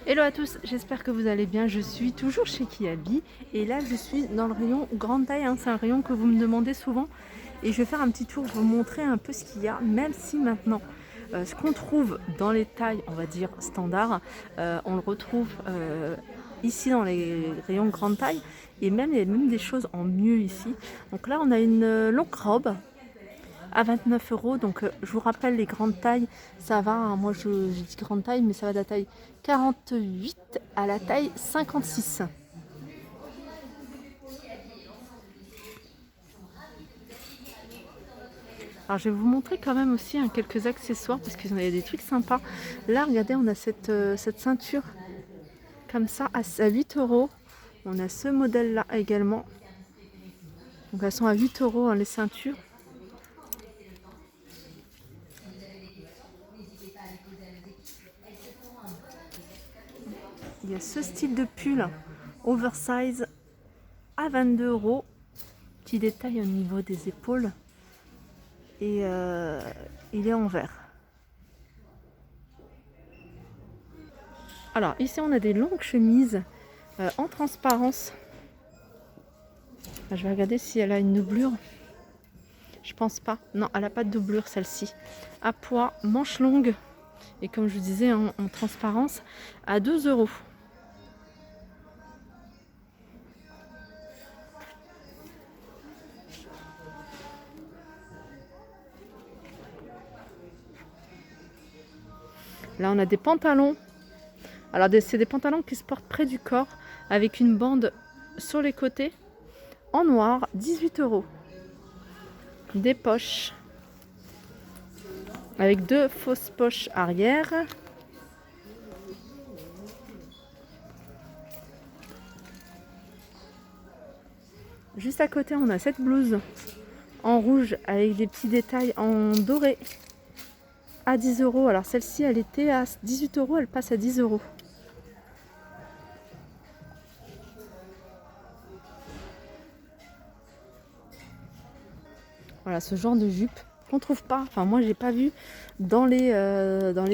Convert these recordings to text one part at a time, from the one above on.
Hello à tous, j'espère que vous allez bien. Je suis toujours chez Kiabi et là je suis dans le rayon grande taille, c'est un rayon que vous me demandez souvent et je vais faire un petit tour, vous montrer un peu ce qu'il y a, même si maintenant ce qu'on trouve dans les tailles, on va dire standard, on le retrouve ici dans les rayons grande taille et même il y a même des choses en mieux ici. Donc là on a une longue robe à 29 euros. Donc je vous rappelle les grandes tailles, ça va, moi j'ai dit grande taille, mais ça va de la taille 48 à la taille 56. Alors je vais vous montrer quand même aussi quelques accessoires parce qu'il y a des trucs sympas. Là regardez, on a cette ceinture comme ça à 8 euros. On a ce modèle là également. Donc elles sont à 8 euros les ceintures. Il y a ce style de pull oversize à 22 euros. Petit détail au niveau des épaules. Et il est en vert. Alors ici on a des longues chemises en transparence. Je vais regarder si elle a une doublure. Je pense pas. Non, elle n'a pas de doublure celle-ci. À poids, manche longue. Et comme je vous disais en transparence à 12 euros. Là on a des pantalons. Alors c'est des pantalons qui se portent près du corps avec une bande sur les côtés en noir, 18 euros. Des poches avec deux fausses poches arrière. Juste à côté on a cette blouse en rouge avec des petits détails en doré à 10 euros. Alors celle-ci elle était à 18 euros, elle passe à 10 euros. Voilà ce genre de jupe qu'on trouve pas, enfin moi j'ai pas vu dans les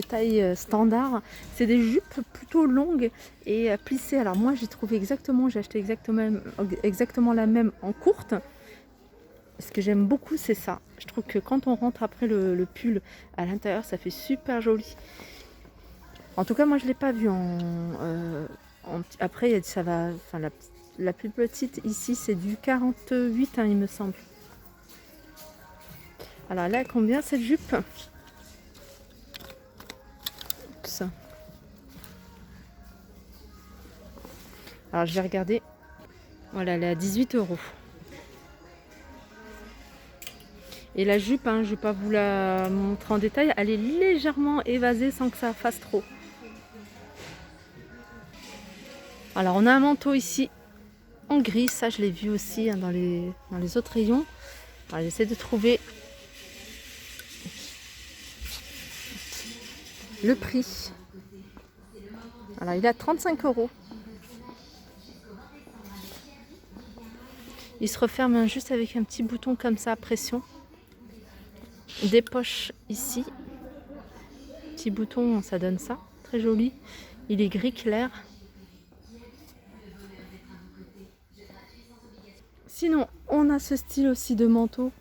tailles standards. C'est des jupes plutôt longues et plissées. Alors moi j'ai trouvé exactement, j'ai acheté exactement la même en courte. Ce que j'aime beaucoup c'est ça. Je trouve que quand on rentre après le pull à l'intérieur ça fait super joli. En tout cas moi je l'ai pas vu après ça va, enfin la plus petite ici c'est du 48 il me semble. Alors là, combien cette jupe? Ça. Alors je vais regarder. Voilà, elle est à 18 euros. Et la jupe, je ne vais pas vous la montrer en détail, elle est légèrement évasée sans que ça fasse trop. Alors on a un manteau ici en gris, ça je l'ai vu aussi dans les autres rayons. Alors j'essaie de trouver le prix. Alors il est à 35 euros. Il se referme juste avec un petit bouton comme ça à pression. Des poches ici. Petit bouton, ça donne ça. Très joli. Il est gris clair. Sinon, on a ce style aussi de manteau.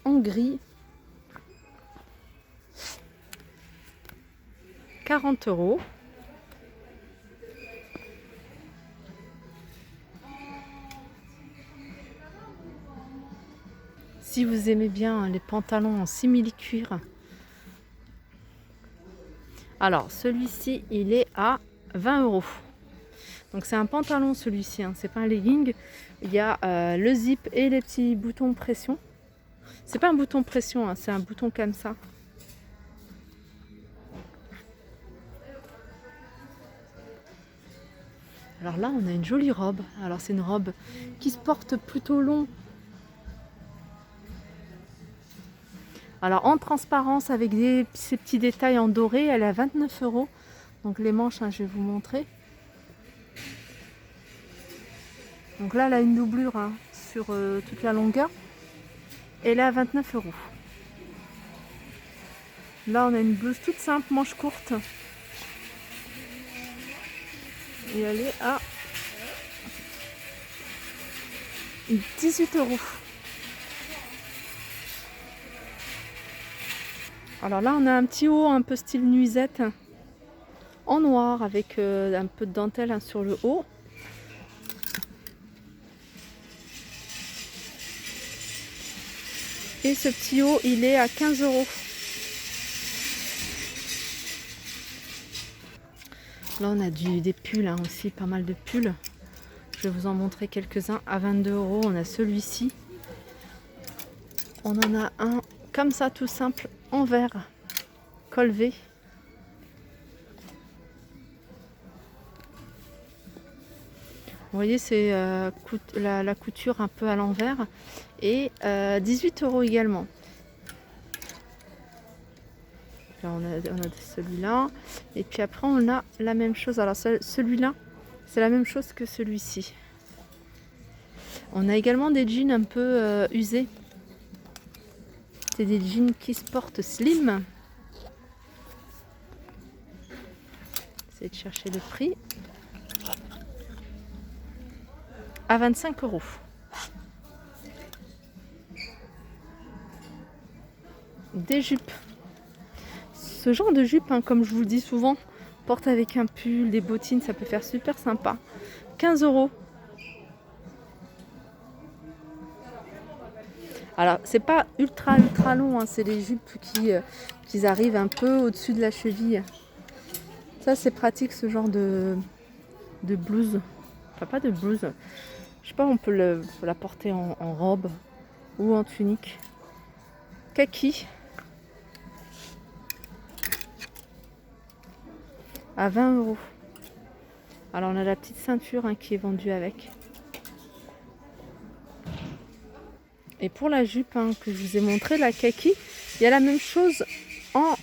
En gris. 40 euros. Si vous aimez bien les pantalons en simili-cuir. Alors, celui-ci, il est à 20 euros. Donc, c'est un pantalon, celui-ci. C'est pas un legging. Il y a le zip et les petits boutons pression. C'est pas un bouton pression, c'est un bouton comme ça. Alors là, on a une jolie robe. Alors, c'est une robe qui se porte plutôt long. Alors en transparence avec ces petits détails en doré, elle est à 29 euros. Donc les manches, je vais vous montrer. Donc là, elle a une doublure sur toute la longueur. Elle est à 29 euros. Là, on a une blouse toute simple, manche courte. Et elle est à 18 €. Alors là, on a un petit haut un peu style nuisette en noir avec un peu de dentelle sur le haut. Et ce petit haut, il est à 15 €. Là, on a des pulls aussi, pas mal de pulls. Je vais vous en montrer quelques-uns. À 22 €, on a celui-ci. On en a un comme ça, tout simple, en vert, col V. Vous voyez, c'est la couture un peu à l'envers. Et 18 € également. Là, on a celui-là. Et puis après, on a la même chose. Alors, celui-là, c'est la même chose que celui-ci. On a également des jeans un peu usés. C'est des jeans qui se portent slim. Essayez de chercher le prix. À 25 €. Des jupes. Ce genre de jupe, comme je vous le dis souvent, porte avec un pull, des bottines, ça peut faire super sympa. 15 €. Alors, c'est pas ultra long, c'est les jupes qui arrivent un peu au-dessus de la cheville. Ça, c'est pratique, ce genre de blouse. Enfin, pas de blouse. Je sais pas, on peut la porter en robe ou en tunique. Kaki. À 20 €. Alors, on a la petite ceinture qui est vendue avec. Et pour la jupe que je vous ai montré, la kaki, il y a la même chose en...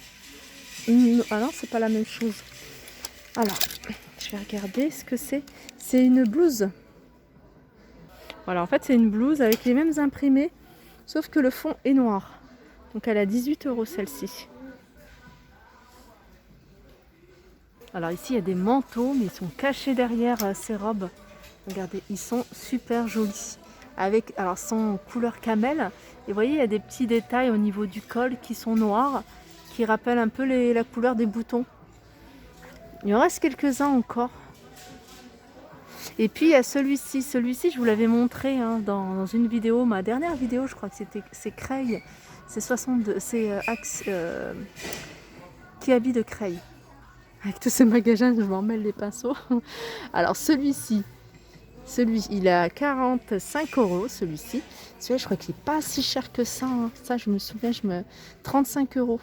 Ah non, c'est pas la même chose. Alors, je vais regarder ce que c'est. C'est une blouse. Voilà, en fait, c'est une blouse avec les mêmes imprimés, sauf que le fond est noir. Donc, elle a 18 € celle-ci. Alors ici, il y a des manteaux, mais ils sont cachés derrière ces robes. Regardez, ils sont super jolis. Alors, sont couleur camel. Et vous voyez, il y a des petits détails au niveau du col qui sont noirs, qui rappellent un peu la couleur des boutons. Il en reste quelques-uns encore. Et puis, il y a celui-ci. Celui-ci, je vous l'avais montré dans une vidéo, ma dernière vidéo, je crois que c'est Creil. C'est 62, c'est Kiabi de Creil. Avec tous ces magasins, je m'en mêle les pinceaux. Alors celui-ci, il est à 45 €, celui-ci. Celui-là, je crois qu'il n'est pas si cher que ça. Ça, je me souviens, 35 €.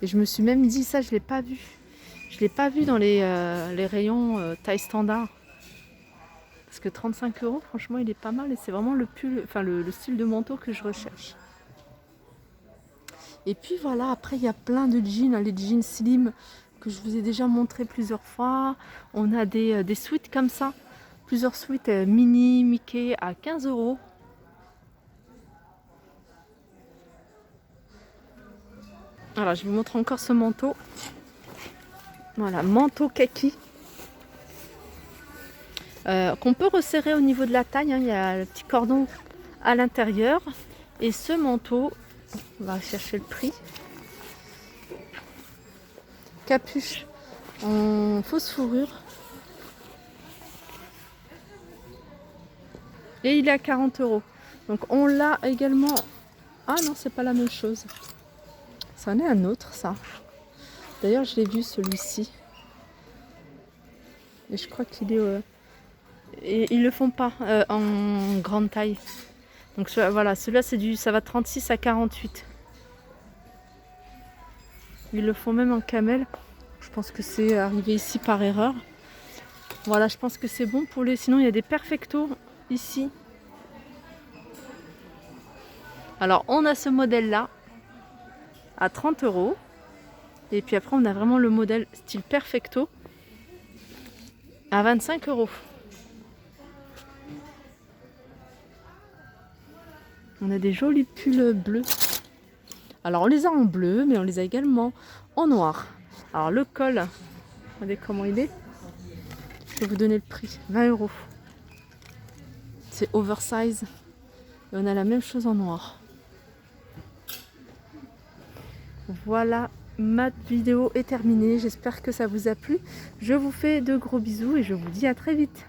Et je me suis même dit, ça, je ne l'ai pas vu. Je ne l'ai pas vu dans les rayons taille standard. Parce que 35 €, franchement, il est pas mal. Et c'est vraiment le pull, enfin le style de manteau que je recherche. Et puis voilà, après, il y a plein de jeans, les jeans slim, que je vous ai déjà montré plusieurs fois. On a des suites comme ça, plusieurs suites mini, Mickey à 15 €. Alors je vous montre encore ce manteau. Voilà, manteau kaki. Qu'on peut resserrer au niveau de la taille, il y a le petit cordon à l'intérieur. Et ce manteau, on va chercher le prix. Capuche en fausse fourrure. Et il est à 40 €. Donc on l'a également... Ah non, c'est pas la même chose. Ça en est un autre, ça. D'ailleurs, je l'ai vu, celui-ci. Et je crois qu'il est... Et ils le font pas en grande taille. Donc voilà, celui-là, ça va de 36 à 48. Ils le font même en camel. Je pense que c'est arrivé ici par erreur. Voilà, je pense que c'est bon pour les... Sinon, il y a des perfectos ici. Alors, on a ce modèle-là à 30 €. Et puis après, on a vraiment le modèle style perfecto à 25 €. On a des jolis pulls bleus. Alors on les a en bleu, mais on les a également en noir. Alors le col, regardez comment il est. Je vais vous donner le prix, 20 €. C'est oversize. Et on a la même chose en noir. Voilà, ma vidéo est terminée. J'espère que ça vous a plu. Je vous fais de gros bisous et je vous dis à très vite.